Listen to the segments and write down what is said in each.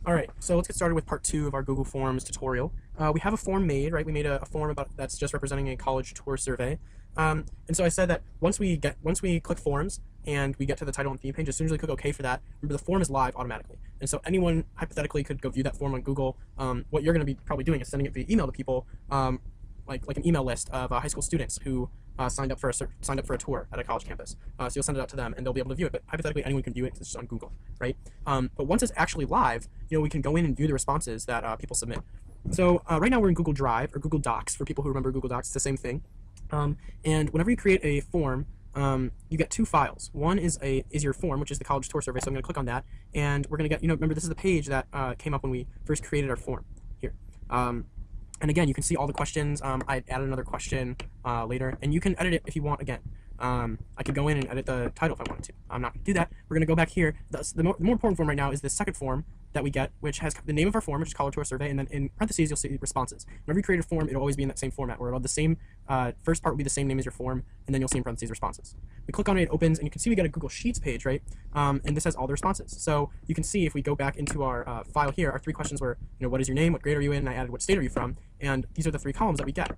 All right, so let's get started with part 2 of our Google Forms tutorial. We have a form made, right? We made a form about that's just representing a college tour survey. And so I said that once we click forms and we get to the title and theme page, as soon as we click OK for that, remember the form is live automatically. And so anyone hypothetically could go view that form on Google. What you're going to be probably doing is sending it via email to people, like an email list of high school students who signed up for a tour at a college campus. So you'll send it out to them, and they'll be able to view it. But hypothetically, anyone can view it because it's just on Google, right? But once it's actually live, we can go in and view the responses that people submit. So right now we're in Google Drive or Google Docs for people who remember Google Docs. It's the same thing. And whenever you create a form, you get two files. One is your form, which is the college tour survey. So I'm going to click on that, and we're going to get remember this is the page that came up when we first created our form here. And again, you can see all the questions. I added another question later, and you can edit it if you want again. I could go in and edit the title if I wanted to. I'm not going to do that. We're going to go back here. The more important form right now is the second form that we get, which has the name of our form, which is college tour survey, and then in parentheses you'll see responses. Whenever you create a form, it'll always be in that same format, where it'll have the same first part will be the same name as your form, and then you'll see in parentheses responses. We click on it, it opens, and you can see we get a Google Sheets page, right? And this has all the responses. So you can see if we go back into our file here, our three questions were, what is your name, what grade are you in, and I added what state are you from, and these are the three columns that we get.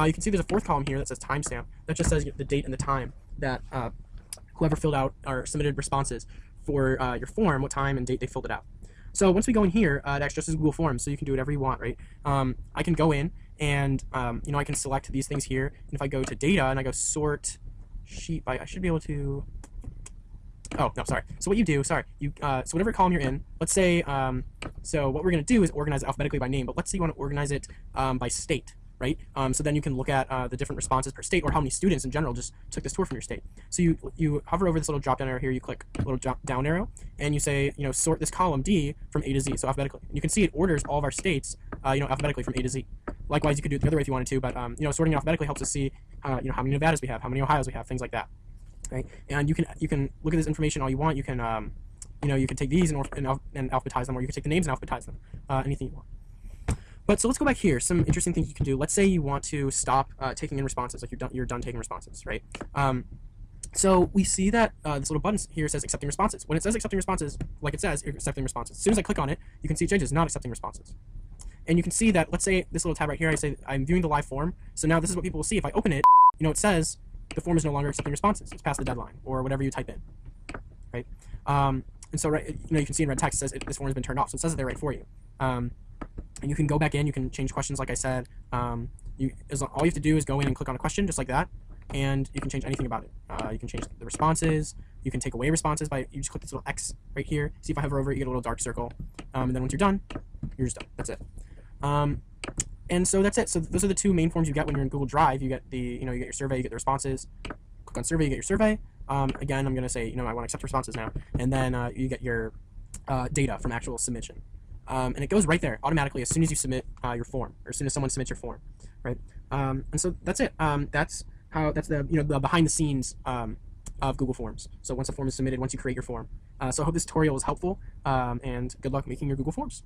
You can see there's a fourth column here that says timestamp. That just says the date and the time that whoever filled out or submitted responses for your form, what time and date they filled it out. So once we go in here, it actually just is Google Forms, so you can do whatever you want, right? I can go in and I can select these things here, and if I go to data and I go sort sheet by, I should be able to. Oh no, sorry. So what you do, so whatever column you're in, let's say, so what we're gonna do is organize it alphabetically by name, but let's say you want to organize it by state. Right? So then you can look at the different responses per state, or how many students in general just took this tour from your state. So you hover over this little drop down arrow here, you click a little drop down arrow, and you say, sort this column D from A to Z, so alphabetically. And you can see it orders all of our states, alphabetically from A to Z. Likewise, you could do it the other way if you wanted to, but sorting alphabetically helps us see, how many Nevadas we have, how many Ohios we have, things like that. Right? And you can look at this information all you want. You can you can take these and alphabetize them, or you can take the names and alphabetize them. Anything you want. But so let's go back here. Some interesting things you can do. Let's say you want to stop taking in responses, like you're done taking responses, right? So we see that this little button here says accepting responses. When it says accepting responses, like it says, accepting responses. As soon as I click on it, you can see it changes, not accepting responses. And you can see that, let's say this little tab right here, I say I'm viewing the live form. So now this is what people will see. If I open it, it says the form is no longer accepting responses. It's past the deadline, or whatever you type in, right? And so you can see in red text it says this form has been turned off. So it says it there right for you. And you can go back in, you can change questions like I said. All you have to do is go in and click on a question just like that, and you can change anything about it. You can change the responses, you can take away responses by, you just click this little X right here. See if I hover over it, you get a little dark circle. And then once you're done, you're just done. That's it. And so that's it. So those are the two main forms you get when you're in Google Drive. You get you get your survey, you get the responses. Click on survey, you get your survey. Again, I'm going to say, I want to accept responses now. And then you get your data from actual submission. And it goes right there automatically as soon as you submit your form, or as soon as someone submits your form, right? And so that's it. That's the the behind the scenes of Google Forms. So once a form is submitted, once you create your form. So I hope this tutorial was helpful, and good luck making your Google Forms.